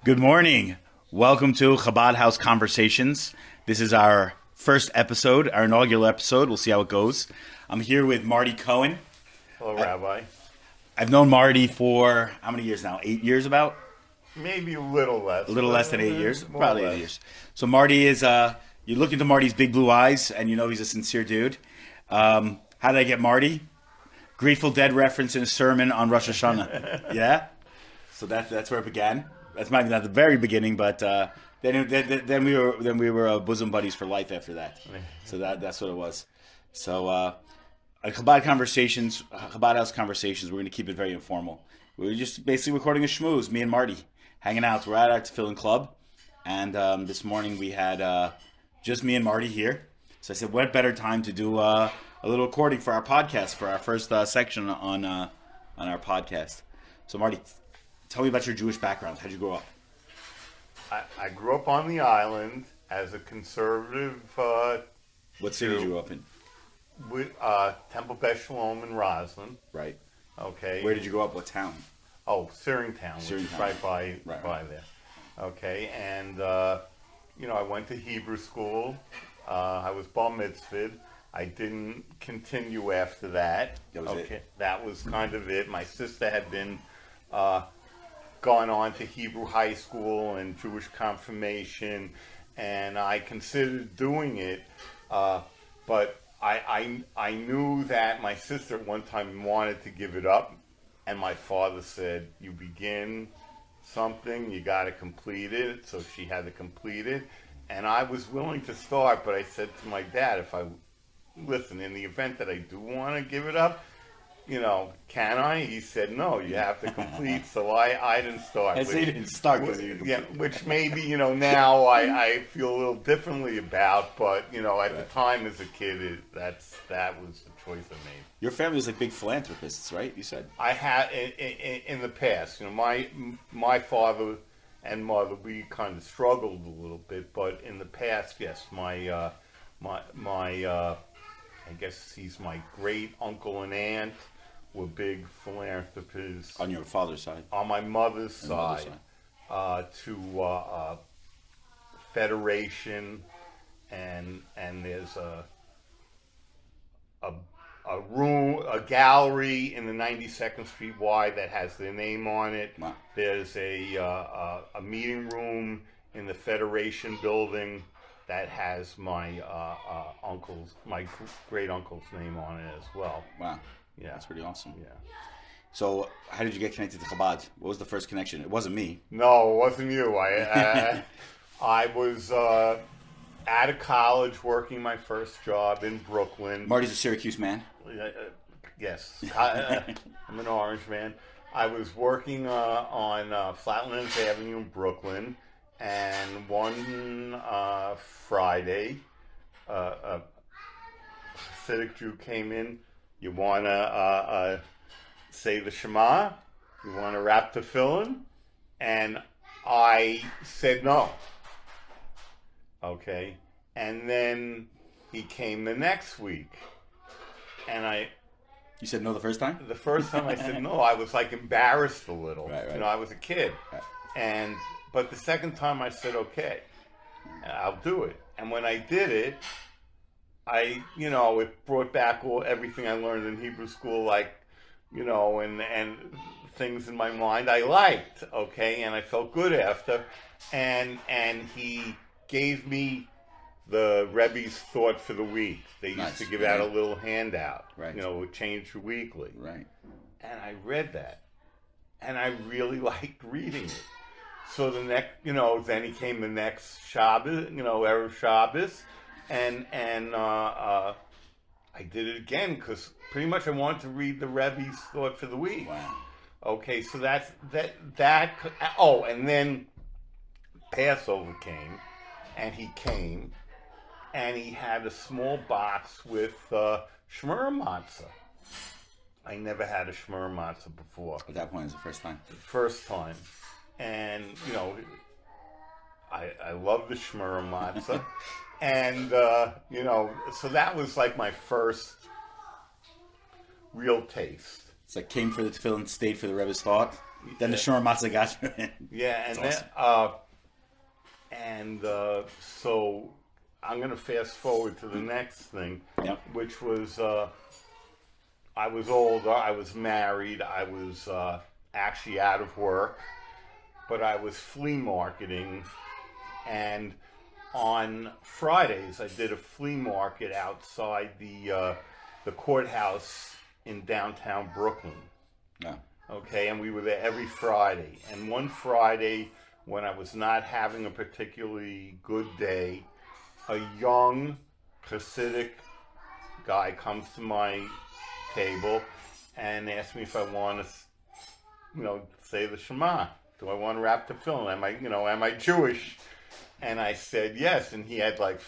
Good morning. Welcome to Chabad House Conversations. This is our first episode, our inaugural episode. We'll see how it goes. I'm here with Marty Cohen. Hello, Rabbi. I've known Marty for how many years now? 8 years about? Maybe a little less. A little less than 8 years? More Probably or 8 less. years. So Marty is, you look into Marty's big blue eyes and you know he's a sincere dude. How did I get Marty? Grateful Dead reference in a sermon on Rosh Hashanah. Yeah? So that's where it began. That's maybe not the very beginning, but then we were bosom buddies for life after that. So that's what it was. So Chabad House Conversations, we're going to keep it very informal. We're just basically recording a schmooze, me and Marty, hanging out. We're at our Tefillin Club, and this morning we had just me and Marty here. So I said, what better time to do a little recording for our podcast, for our first section on our podcast. So Marty, tell me about your Jewish background. How'd you grow up? I grew up on the island as a conservative. What city did you grow up in? With Temple Beth Shalom in Roslyn. Right. Okay. Where did you grow up? What town? Oh, Searingtown, which is right by Right. there. Okay, and I went to Hebrew school. I was bar mitzvahed. I didn't continue after that. That was it? That was kind of it. My sister had been gone on to Hebrew high school and Jewish confirmation, and I considered doing it, but I knew that my sister at one time wanted to give it up, and my father said, you begin something, you got to complete it, so she had to complete it, and I was willing to start, but I said to my dad, listen, in the event that I do want to give it up, can I? He said, no, you have to complete. So I didn't start. I say you didn't start because you didn't complete. Which maybe, now I feel a little differently about, but, at the time as a kid, that was the choice I made. Your family was like big philanthropists, right? You said. I had, in the past, my father and mother, we kind of struggled a little bit, but in the past, yes, my I guess he's my great uncle and aunt were big philanthropists. On your father's side? On my mother's side. To Federation, and there's a room, a gallery in the 92nd Street Y that has their name on it. Wow. There's a meeting room in the Federation building that has my my great uncle's name on it as well. Wow. Yeah. That's pretty awesome. Yeah. So, how did you get connected to Chabad? What was the first connection? It wasn't me. No, it wasn't you. I was out of college working my first job in Brooklyn. Marty's a Syracuse man. Yes. I'm an Orange man. I was working on Flatlands Avenue in Brooklyn. And one Friday, a Hasidic Jew came in. You want to say the Shema? You want to wrap tefillin? And I said no. Okay. And then he came the next week. And You said no the first time? the first time I said no, I was like embarrassed a little. Right. I was a kid. Right. But the second time I said, okay, I'll do it. And when I did it, it brought back everything I learned in Hebrew school, and things in my mind I liked, okay, and I felt good after. And he gave me the Rebbe's Thought for the Week. They used to give out a little handout, right. It changed weekly. Right. And I read that, and I really liked reading it. So the next, then he came the next Shabbos, Erev Shabbos, and I did it again because pretty much I wanted to read the Rebbe's Thought for the Week. Wow. Okay, so that's that. Oh, and then Passover came, and he came, and he had a small box with shmur matzah. I never had a shmur matzah before. At that point, it was the first time. First time. And, I love the shmur matzah. And, so that was like my first real taste. It's like came for the tefillin, stayed for the Rebbe's thought. Then the shawarma matzah got you in. Yeah, and That's so I'm going to fast forward to the next thing, Yep. which was I was older, I was married, I was actually out of work, but I was flea marketing, and on Fridays I did a flea market outside the courthouse in downtown Brooklyn. Yeah. Okay, and we were there every Friday. And one Friday, when I was not having a particularly good day, a young Hasidic guy comes to my table and asks me if I want to, say the Shema. Do I want to wrap the film? Am I Jewish? And I said yes. And he had like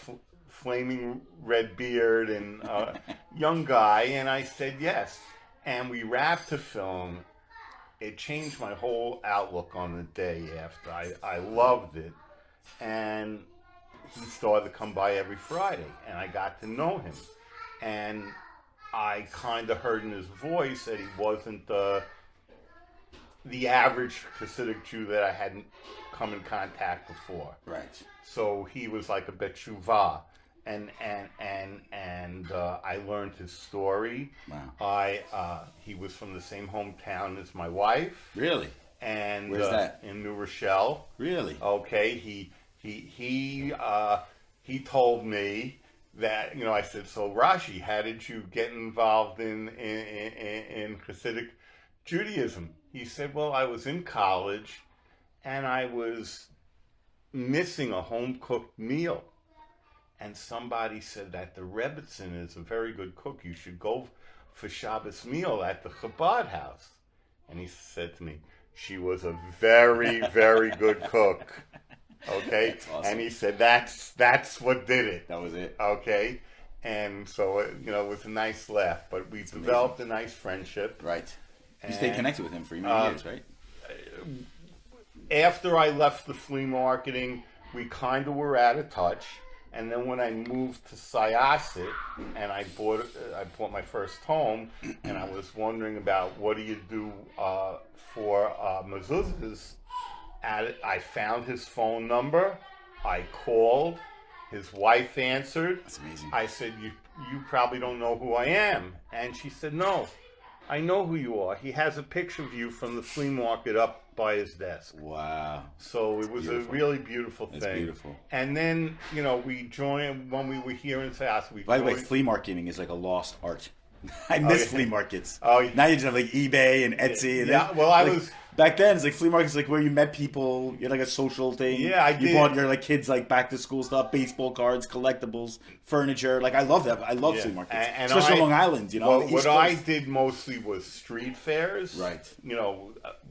flaming red beard and young guy. And I said yes. And we wrapped the film. It changed my whole outlook on the day after. I loved it. And he started to come by every Friday, and I got to know him. And I kind of heard in his voice that he wasn't the average Hasidic Jew that I hadn't come in contact before. Right. So he was like a betshuvah. And I learned his story. Wow. He was from the same hometown as my wife. Really? And where's that? In New Rochelle. Really? Okay. He told me that, I said, so Rashi, how did you get involved in Hasidic Judaism? He said, well, I was in college and I was missing a home cooked meal. And somebody said that the Rebbitzin is a very good cook. You should go for Shabbos meal at the Chabad house. And he said to me, she was a very, very good cook. Okay? That's awesome. And he said, that's what did it. That was it. Okay? And so, it was a nice laugh. But we developed a nice friendship. Right. You stayed connected with him for many years, right? After I left the flea marketing, we kind of were out of touch. And then when I moved to Syosset and I bought my first home, and I was wondering about what do you do for mezuzahs. I found his phone number. I called. His wife answered. That's amazing. I said, you probably don't know who I am. And she said, no, I know who you are. He has a picture of you from the flea market up by his desk. Wow. So it was beautiful. A really beautiful thing. That's beautiful. And then, we joined, when we were here in South. By the way, flea marketing is like a lost art. I miss flea markets. Oh, yeah. Now you just have like eBay and Etsy. And yeah, well, I like, was... Back then, it's like flea markets, like where you met people. You're like a social thing. Yeah, You bought your like kids like back to school stuff, baseball cards, collectibles, furniture. Like I love that. I love flea markets, and especially on Long Island. Well, what I did mostly was street fairs. Right.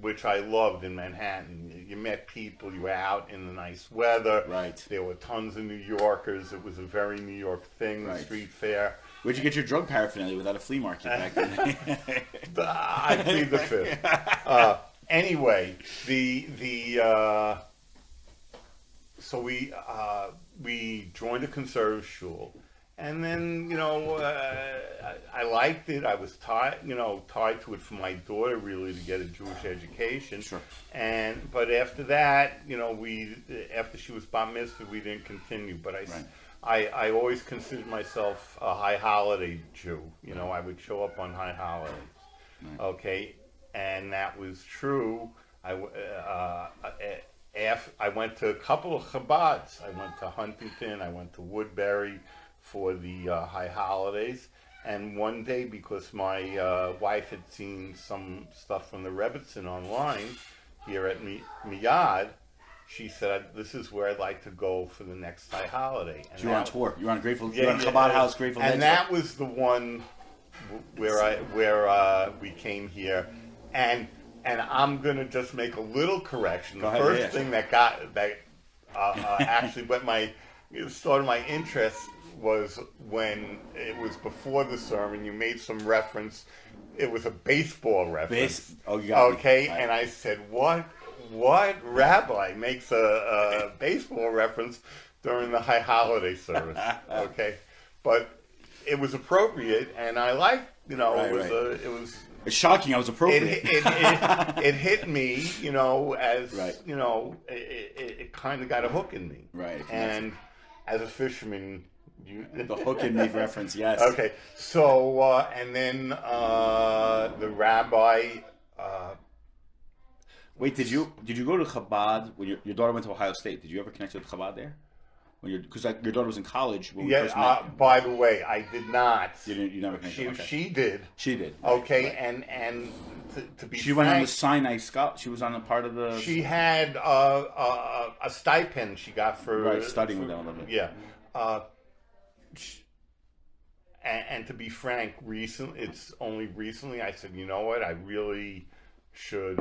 Which I loved in Manhattan. You met people. You were out in the nice weather. Right. There were tons of New Yorkers. It was a very New York thing. The street fair. Where'd you get your drug paraphernalia without a flea market back then? I plead the fifth. Anyway, so we joined a conservative shul, and then I liked it. I was tied to it for my daughter really to get a Jewish education. Sure. But after that, after she was bar mitzvah, we didn't continue. But I always considered myself a high holiday Jew. I would show up on high holidays. Right. Okay. And that was true. I went to a couple of Chabads. I went to Huntington. I went to Woodbury for the high holidays. And one day, because my wife had seen some stuff from the Rebbitzin online here at Miyad, she said, "This is where I'd like to go for the next high holiday." And you were on tour. You were on Grateful. Yeah, you were on Chabad House, Grateful Dead. And that was the one where we came here. And I'm gonna just make a little correction. The first thing that actually started my interest was when it was before the sermon. You made some reference. It was a baseball reference. Oh, you got okay. me. Right. And I said, what rabbi makes a baseball reference during the high holiday service? Okay, but it was appropriate, and I liked. It was It's shocking. I was appropriate. it hit me, you know, as Right. you know, it kind of got a hook in me. Right. And as a fisherman, The hook in me reference, yes. Okay, so and then the rabbi. Wait, did you go to Chabad when your daughter went to Ohio State? Did you ever connect with Chabad there? Because your daughter was in college when we first met. By the way, I did not. You never connected. Okay. She did. She did. Okay, right. and to be She frank, went on the Sinai Scout. She was on a part of the. she had a stipend she got for studying with them a little bit. Yeah. And to be frank, it's only recently I said, you know what, I really should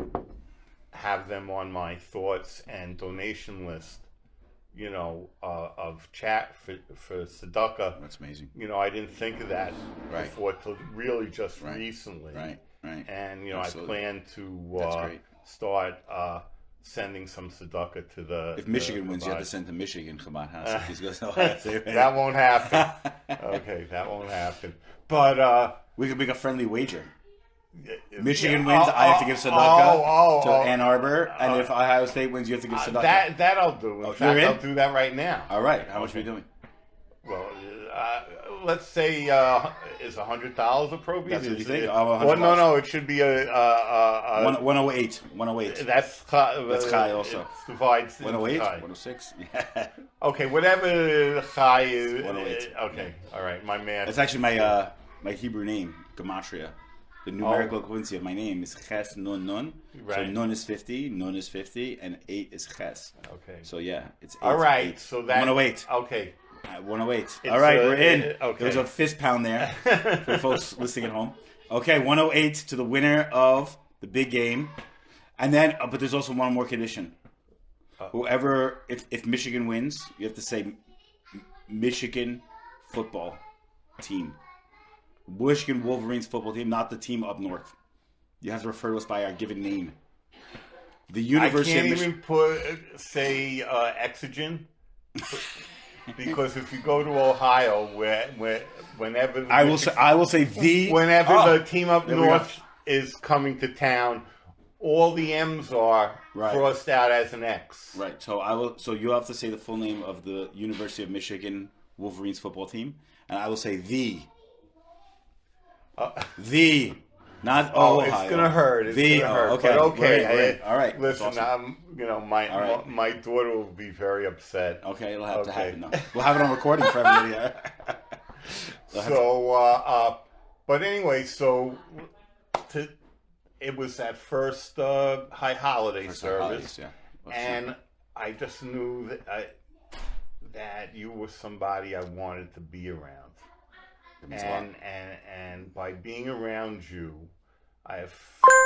have them on my thoughts and donation list, you know, of chat for tzedakah. That's amazing. You know, I didn't think of that Right. before till really just recently. Right. And, you know, Absolutely. I plan to That's great. start sending some tzedakah to the... If Michigan wins, you have to send to Michigan Chabad House. If he's going to Ohio State. That won't happen. Okay, that won't happen. But... we could make a friendly wager. Michigan wins, I have to give tzedakah to Ann Arbor, and if Ohio State wins, you have to give tzedakah. That I'll do. In fact, I'll do that right now. All right. How much are we doing? Well, let's say is $100 appropriate? That's what you think? Well, no, it should be a 108. 108. That's Chai also. It divides 108? Chai. 106? Yeah. Okay, whatever Chai is. 108. Okay, all right, my math. That's actually my Hebrew name, Gematria. The numerical equivalency of my name is Ches Nun Nun. Right. So Nun is 50, Nun is 50, and 8 is Ches. Okay. So yeah, it's 8. All right, 8. so that 108. Okay. 108. All right, we're in. Okay. There's a fist pound there for folks listening at home. Okay, 108 to the winner of the big game. And then, but there's also one more condition. Whoever, if Michigan wins, you have to say Michigan football team. Michigan Wolverines football team, not the team up north. You have to refer to us by our given name. The University I can't of even say Exogen. Because if you go to Ohio, whenever I will say the whenever the team up north is coming to town, all the M's are crossed out as an X. Right. So you have to say the full name of the University of Michigan Wolverines football team, and I will say not Oh, Ohio. it's gonna hurt. It's gonna hurt. Okay. But okay. We're in. All right. Listen, Awesome. my daughter will be very upset. Okay, it'll have to happen though. We'll have it on recording for everybody. But anyway, it was that first high holiday service, and I just knew that you were somebody I wanted to be around. And by being around you, I have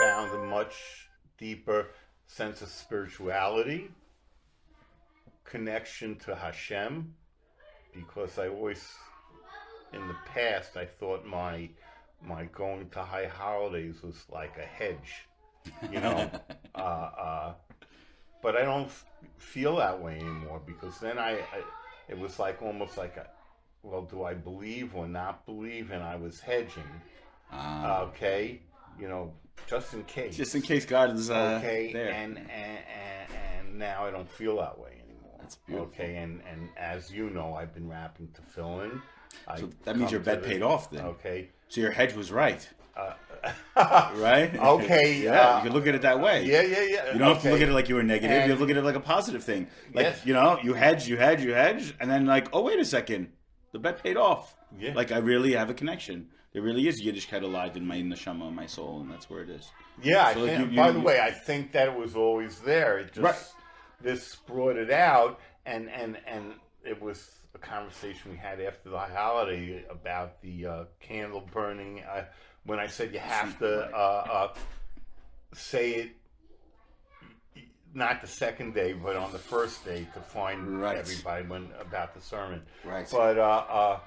found a much deeper sense of spirituality, connection to Hashem, because I always, in the past, I thought my going to high holidays was like a hedge, you know. But I don't feel that way anymore, because then it was like almost like well, do I believe or not believe? And I was hedging. Okay, you know, just in case. Just in case God is okay, there. And now I don't feel that way anymore. That's beautiful. Okay, and as you know, I've been rapping to fill-in. So that means your bet paid off then. Okay. So your hedge was right. Right? Okay. Yeah, you can look at it that way. Yeah. You don't have to look at it like you were negative. You have to look at it like a positive thing. Like, Yes. you know, you hedge, and then like, oh, wait a second. The bet paid off. Yeah. Like, I really have a connection. There really is Yiddishkeit alive in my neshama, my soul, and that's where it is. Yeah, So, by the way, I think that it was always there. It just this brought it out, and it was a conversation we had after the holiday about the candle burning. When I said you have to say it, not the second day, but on the first day to find everybody about the sermon. Right. But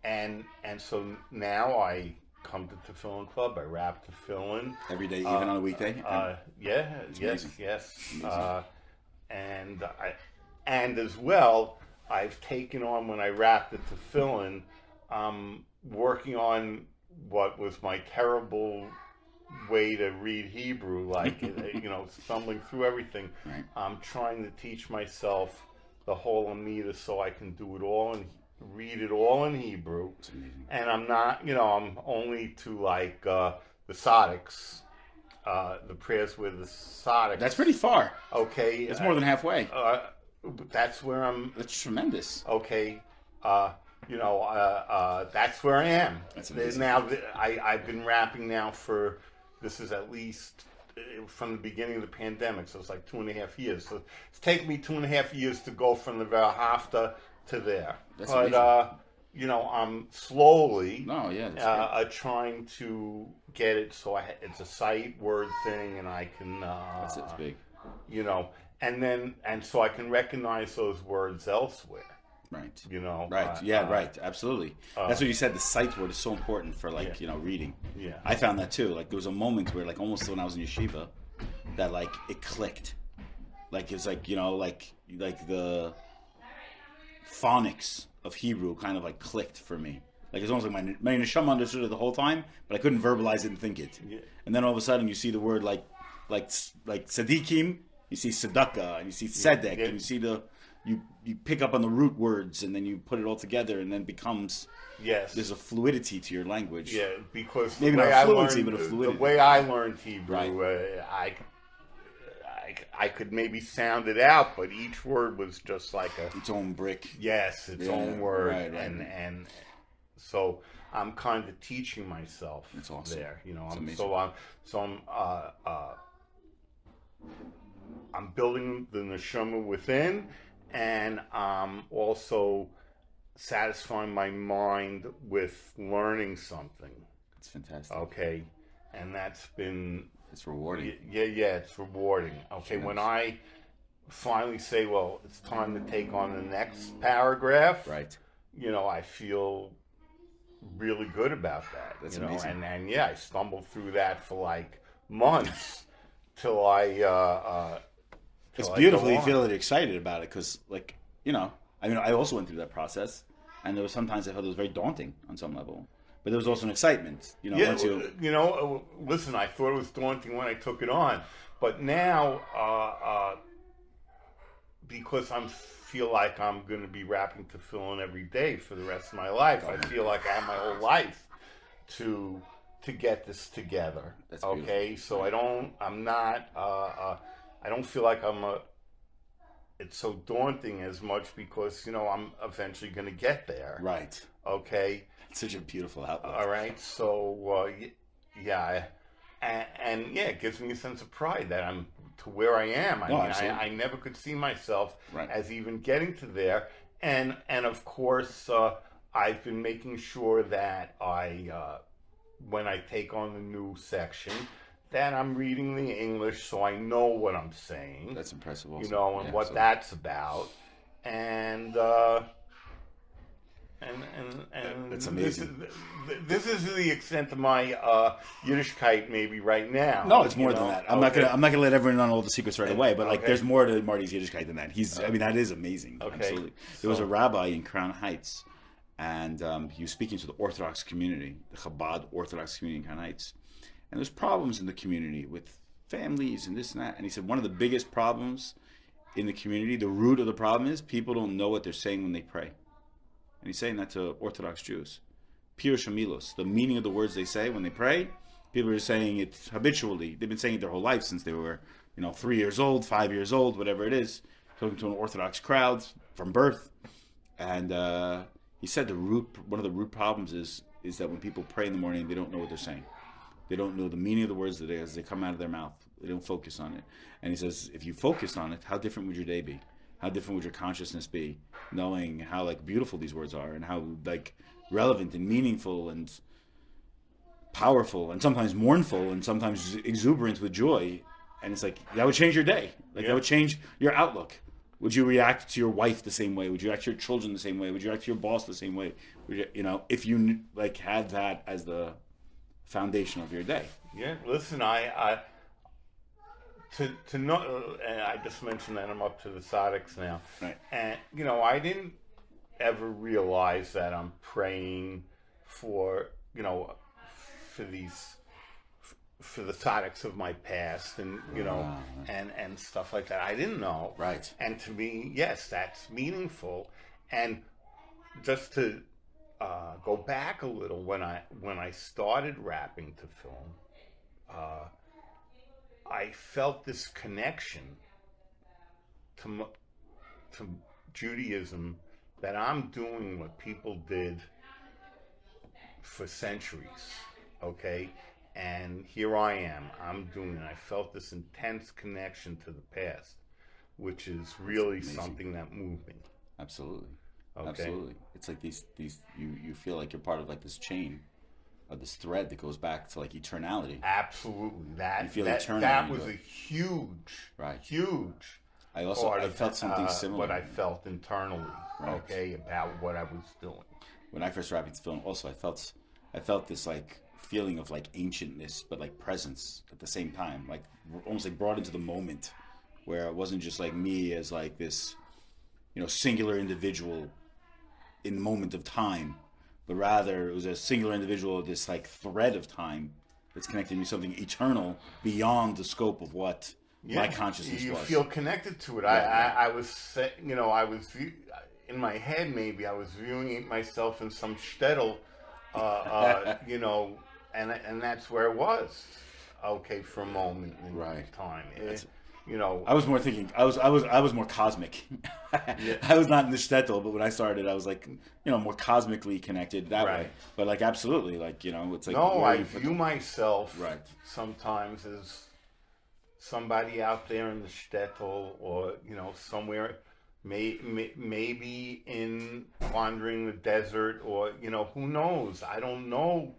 and so now I come to Tefillin Club. I rap Tefillin Every day, even on a weekday? Yes. Amazing. And as well, I've taken on, when I rap the Tefillin, working on what was my terrible way to read Hebrew, like stumbling through everything. Right. I'm trying to teach myself the whole Amida so I can do it all and read it all in Hebrew. And I'm not, I'm only to like the Tzaddiks, the prayers with the Tzaddiks. That's pretty far. Okay. It's more than halfway. That's where I'm. That's tremendous. Okay. That's where I am. That's amazing. Now, I've been rapping now this is at least from the beginning of the pandemic, so it's like 2.5 years. So it's taken me 2.5 years to go from the Verhafta to there. That's but, amazing. I'm slowly trying to get it so it's a sight word thing and I can, that's it, it's big. And so I can recognize those words elsewhere. Right. Right. Right. Absolutely. That's what you said. The sight word is so important for reading. Yeah. I found that too. Like there was a moment where almost when I was in yeshiva that it clicked. Like it's like the phonics of Hebrew kind of clicked for me. Like it's almost like my neshama understood it the whole time, but I couldn't verbalize it and think it. Yeah. And then all of a sudden you see the word like tzadikim, you see tzedakah, and you see tzedek, and you see you pick up on the root words and then you put it all together and then becomes there's a fluidity to your language. Yeah, because maybe not fluency, but a fluidity. The way I learned Hebrew, right. I could maybe sound it out, but each word was just like its own brick. Yes, its own word, right. And so I'm kind of teaching myself. That's awesome. There, I'm building the neshama within. And I'm also satisfying my mind with learning something. It's fantastic. Okay. And it's rewarding. Yeah, it's rewarding. Okay, when I finally say, well, it's time to take on the next paragraph, right? I feel really good about that. That's amazing. And I stumbled through that for months till I it's beautiful. You feel excited about it because, I also went through that process, and there was sometimes I felt it was very daunting on some level, but there was also an excitement. Listen, I thought it was daunting when I took it on, but now, because I feel like I'm going to be rapping tefillin every day for the rest of my life, I feel like I have my whole life to get this together. That's okay, so I don't feel like it's so daunting as much because, I'm eventually going to get there. Right. Okay. It's such a beautiful outlook. All right. So, it gives me a sense of pride that I'm to where I am. I never could see myself as even getting to there. And of course, I've been making sure that when I take on the new section, that I'm reading the English so I know what I'm saying. That's impressive also. And what that's about. And that's amazing. This is the extent of my Yiddishkeit maybe right now. No, it's more than that. I'm not gonna let everyone know all the secrets right away, but there's more to Marty's Yiddishkeit than that. That is amazing. Okay. Absolutely. There was a rabbi in Crown Heights, and he was speaking to the Orthodox community, the Chabad Orthodox community in Crown Heights. And there's problems in the community with families and this and that. And he said one of the biggest problems in the community, the root of the problem is people don't know what they're saying when they pray. And he's saying that to Orthodox Jews. Pirush Hamilos, the meaning of the words they say when they pray, people are saying it habitually. They've been saying it their whole life since they were, 3 years old, 5 years old, whatever it is, talking to an Orthodox crowd from birth. And he said one of the root problems is that when people pray in the morning, they don't know what they're saying. They don't know the meaning of the words as they come out of their mouth. They don't focus on it. And he says, if you focused on it, how different would your day be? How different would your consciousness be, knowing how beautiful these words are and how relevant and meaningful and powerful and sometimes mournful and sometimes exuberant with joy. And it's that would change your day. That would change your outlook. Would you react to your wife the same way? Would you react to your children the same way? Would you react to your boss the same way? If you had that as the foundation of your day. Yeah, listen, I to know, and I just mentioned that I'm up to the Tzaddiks now, right? And I didn't ever realize that I'm praying for for the tzaddiks of my past, and and stuff like that. I didn't know. Right. And to me, yes, that's meaningful. And just to go back a little, when I started rapping to film, I felt this connection to Judaism, that I'm doing what people did for centuries, okay? And here I am, I'm doing it. I felt this intense connection to the past, which is really something that moved me. Absolutely. Okay. Absolutely. It's like these you feel like you're part of like this chain, or this thread that goes back to like eternality. Absolutely. You feel eternal that when you was go. a huge, Right. huge I felt something similar. what I felt internally, Right. okay, about what I was doing. When I first rapped to film, also I felt this like feeling of like ancientness, but like presence at the same time, like almost like brought into the moment, where it wasn't just like me as like this, singular individual in the moment of time, but rather it was a singular individual, this like thread of time that's connected to something eternal beyond the scope of what my consciousness you was. feel connected to it. Yeah, I was, in my head, maybe I was viewing myself in some shtetl, and that's where it was. Okay, for a moment in time. I was more thinking. I was more cosmic. I was not in the shtetl, but when I started, I was like, more cosmically connected that way. But like, absolutely, like, it's like. No, I view myself right. sometimes as somebody out there in the shtetl, or somewhere, maybe in wandering the desert, or who knows? I don't know,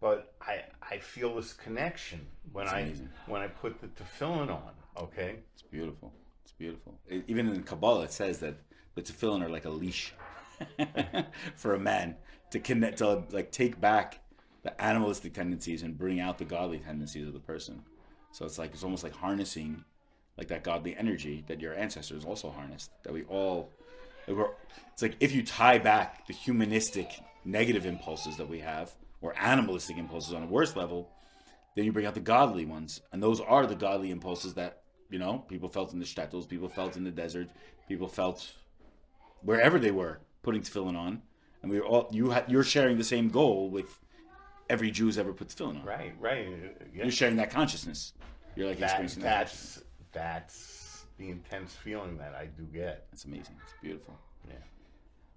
but I feel this connection when I put the tefillin on. Okay, it's beautiful. It's beautiful. Even in Kabbalah, it says that the tefillin are like a leash for a man to connect, to like take back the animalistic tendencies and bring out the godly tendencies of the person. So it's almost like harnessing like that godly energy that your ancestors also harnessed. That we all, it's like if you tie back the humanistic negative impulses that we have, or animalistic impulses on a worse level, then you bring out the godly ones, and those are the godly impulses that people felt in the shtetls, people felt in the desert, people felt wherever they were putting tefillin on, and we all you're sharing the same goal with every Jew who's ever put tefillin on. Right. Yeah. You're sharing that consciousness. You're like experiencing that. That's the intense feeling that I do get. That's amazing. It's beautiful. Yeah.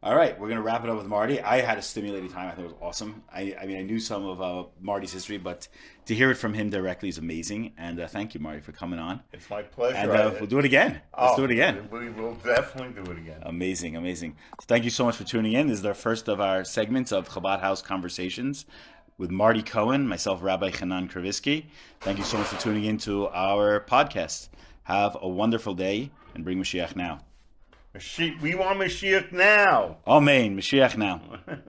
All right, we're going to wrap it up with Marty. I had a stimulating time. I thought it was awesome. I mean, I knew some of Marty's history, but to hear it from him directly is amazing. And thank you, Marty, for coming on. It's my pleasure. And we'll do it again. Let's do it again. We will definitely do it again. Amazing. So thank you so much for tuning in. This is our first of our segments of Chabad House Conversations with Marty Cohen, myself, Rabbi Hanan Kravisky. Thank you so much for tuning in to our podcast. Have a wonderful day, and bring Mashiach now. We want Mashiach now. Amen. Mashiach now.